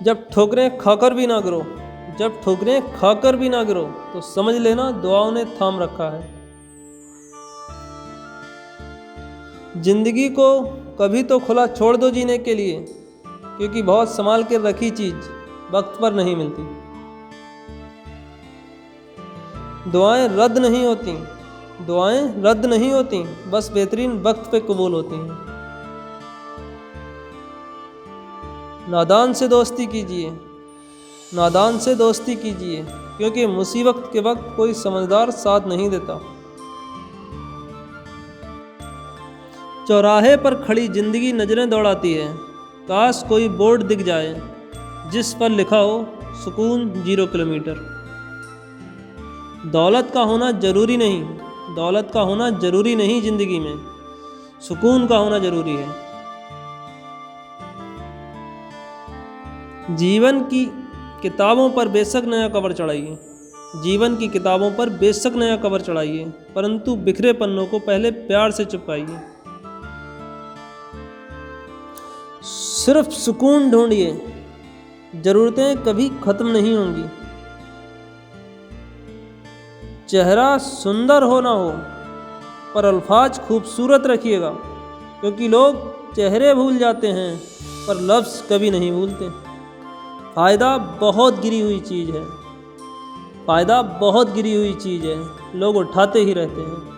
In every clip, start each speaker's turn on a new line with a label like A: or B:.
A: जब ठोकरें खाकर भी ना गिरो, जब ठोकरें खाकर भी ना गिरो तो समझ लेना दुआओं ने थाम रखा है। जिंदगी को कभी तो खुला छोड़ दो जीने के लिए, क्योंकि बहुत संभाल के रखी चीज वक्त पर नहीं मिलती। दुआएं रद्द नहीं होती, दुआएं रद्द नहीं होती, बस बेहतरीन वक्त पे कबूल होती हैं। नादान से दोस्ती कीजिए, नादान से दोस्ती कीजिए, क्योंकि मुसीबत के वक्त कोई समझदार साथ नहीं देता। चौराहे पर खड़ी जिंदगी नज़रें दौड़ाती है, काश कोई बोर्ड दिख जाए जिस पर लिखा हो सुकून 0 किलोमीटर। दौलत का होना ज़रूरी नहीं, दौलत का होना ज़रूरी नहीं, ज़िंदगी में सुकून का होना ज़रूरी है। जीवन की किताबों पर बेशक नया कवर चढ़ाइए, जीवन की किताबों पर बेशक नया कवर चढ़ाइए, परंतु बिखरे पन्नों को पहले प्यार से चिपकाइए। सिर्फ सुकून ढूंढिए, ज़रूरतें कभी ख़त्म नहीं होंगी। चेहरा सुंदर हो ना हो, पर अल्फाज खूबसूरत रखिएगा, क्योंकि लोग चेहरे भूल जाते हैं पर लफ्ज़ कभी नहीं भूलते। फ़ायदा बहुत गिरी हुई चीज़ है, फ़ायदा बहुत गिरी हुई चीज़ है, लोग उठाते ही रहते हैं।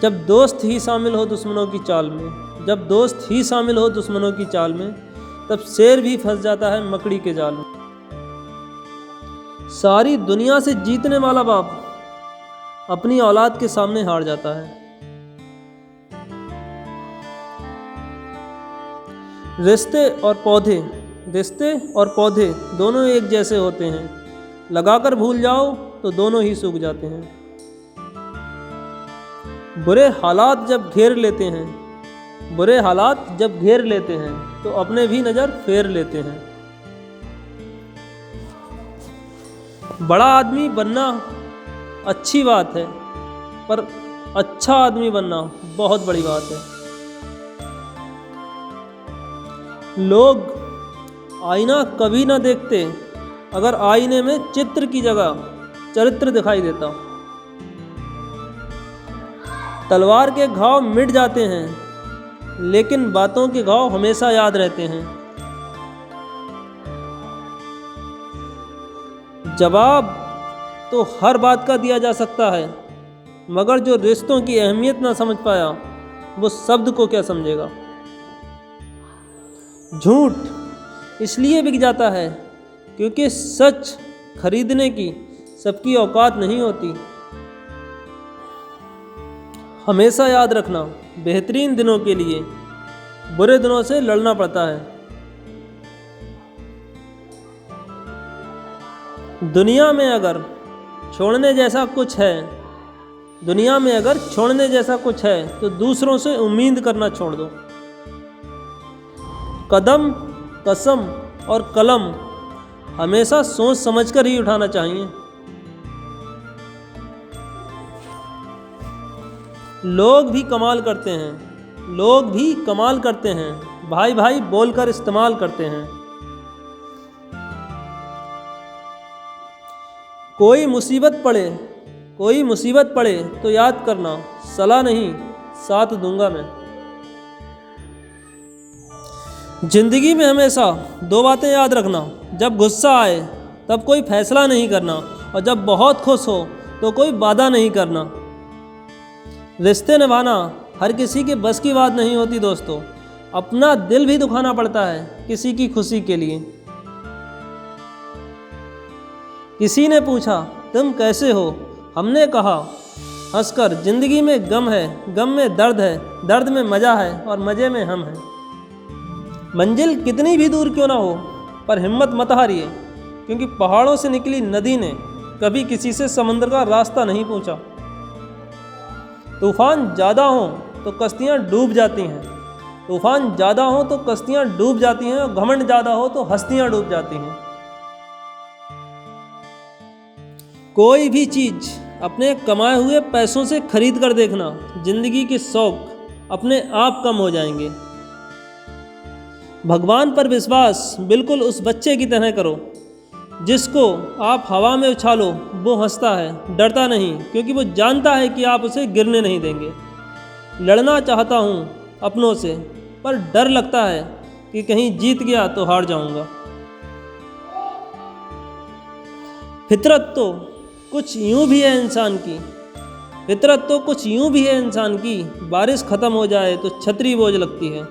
A: जब दोस्त ही शामिल हो दुश्मनों की चाल में, जब दोस्त ही शामिल हो दुश्मनों की चाल में, तब शेर भी फंस जाता है मकड़ी के जाल में। सारी दुनिया से जीतने वाला बाप अपनी औलाद के सामने हार जाता है। रिश्ते और पौधे दोनों एक जैसे होते हैं, लगाकर भूल जाओ तो दोनों ही सूख जाते हैं। बुरे हालात जब घेर लेते हैं, बुरे हालात जब घेर लेते हैं तो अपने भी नज़र फेर लेते हैं। बड़ा आदमी बनना अच्छी बात है, पर अच्छा आदमी बनना बहुत बड़ी बात है। लोग आईना कभी ना देखते अगर आईने में चित्र की जगह चरित्र दिखाई देता। तलवार के घाव मिट जाते हैं, लेकिन बातों के घाव हमेशा याद रहते हैं। जवाब तो हर बात का दिया जा सकता है, मगर जो रिश्तों की अहमियत ना समझ पाया वो शब्द को क्या समझेगा। झूठ इसलिए बिक जाता है क्योंकि सच खरीदने की सबकी औकात नहीं होती। हमेशा याद रखना, बेहतरीन दिनों के लिए बुरे दिनों से लड़ना पड़ता है। दुनिया में अगर छोड़ने जैसा कुछ है, दुनिया में अगर छोड़ने जैसा कुछ है तो दूसरों से उम्मीद करना छोड़ दो। कदम, कसम और कलम हमेशा सोच समझकर ही उठाना चाहिए। लोग भी कमाल करते हैं, लोग भी कमाल करते हैं, भाई भाई बोलकर इस्तेमाल करते हैं। कोई मुसीबत पड़े तो याद करना, सलाह नहीं साथ दूंगा मैं। जिंदगी में हमेशा 2 बातें याद रखना, जब गुस्सा आए तब कोई फैसला नहीं करना, और जब बहुत खुश हो तो कोई वादा नहीं करना। रिश्ते निभाना हर किसी के बस की बात नहीं होती दोस्तों, अपना दिल भी दुखाना पड़ता है किसी की खुशी के लिए। किसी ने पूछा तुम कैसे हो, हमने कहा हंसकर जिंदगी में गम है, गम में दर्द है, दर्द में मज़ा है और मज़े में हम हैं। मंजिल कितनी भी दूर क्यों ना हो, पर हिम्मत मत हारिए, क्योंकि पहाड़ों से निकली नदी ने कभी किसी से समंदर का रास्ता नहीं पूछा। तूफान ज़्यादा हो तो कश्तियाँ डूब जाती हैं, तूफान ज़्यादा हो तो कश्तियाँ डूब जाती हैं, और घमंड ज़्यादा हो तो हस्तियाँ डूब जाती हैं। कोई भी चीज़ अपने कमाए हुए पैसों से खरीद कर देखना, जिंदगी के शौक अपने आप कम हो जाएंगे। भगवान पर विश्वास बिल्कुल उस बच्चे की तरह करो जिसको आप हवा में उछालो वो हंसता है, डरता नहीं, क्योंकि वो जानता है कि आप उसे गिरने नहीं देंगे। लड़ना चाहता हूँ अपनों से, पर डर लगता है कि कहीं जीत गया तो हार जाऊंगा। फितरत तो कुछ यूं भी है इंसान की, फितरत तो कुछ यूं भी है इंसान की, बारिश ख़त्म हो जाए तो छतरी बोझ लगती है।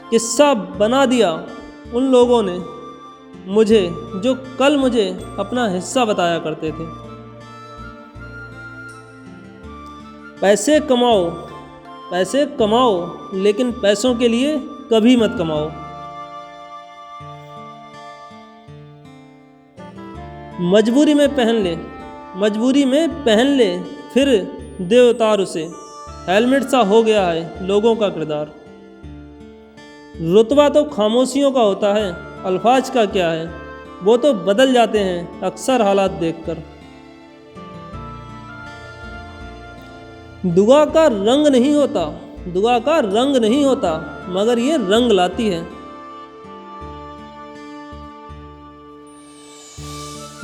A: किस्सा बना दिया उन लोगों ने मुझे जो कल मुझे अपना हिस्सा बताया करते थे। पैसे कमाओ लेकिन पैसों के लिए कभी मत कमाओ। मजबूरी में पहन ले फिर दे उतार उसे, हेलमेट सा हो गया है लोगों का किरदार। रुतबा तो खामोशियों का होता है, अल्फाज का क्या है, वो तो बदल जाते हैं अक्सर हालात देखकर। दुआ का रंग नहीं होता मगर ये रंग लाती है।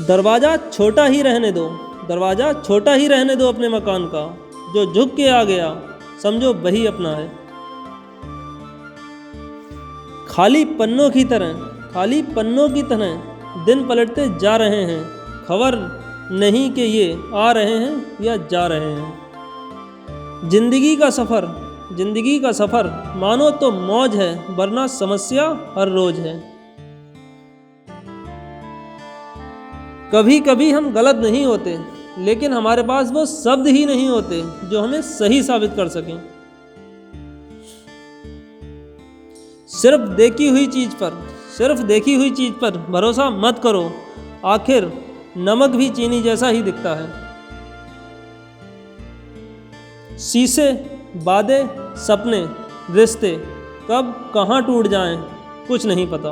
A: दरवाज़ा छोटा ही रहने दो अपने मकान का, जो झुक के आ गया समझो वही अपना है। खाली पन्नों की तरह दिन पलटते जा रहे हैं, खबर नहीं कि ये आ रहे हैं या जा रहे हैं। जिंदगी का सफ़र मानो तो मौज है, वरना समस्या हर रोज है। कभी कभी हम गलत नहीं होते, लेकिन हमारे पास वो शब्द ही नहीं होते जो हमें सही साबित कर सकें। सिर्फ देखी हुई चीज़ पर भरोसा मत करो, आखिर नमक भी चीनी जैसा ही दिखता है। शीशे, वादे, सपने, रिश्ते कब कहाँ टूट जाएं कुछ नहीं पता।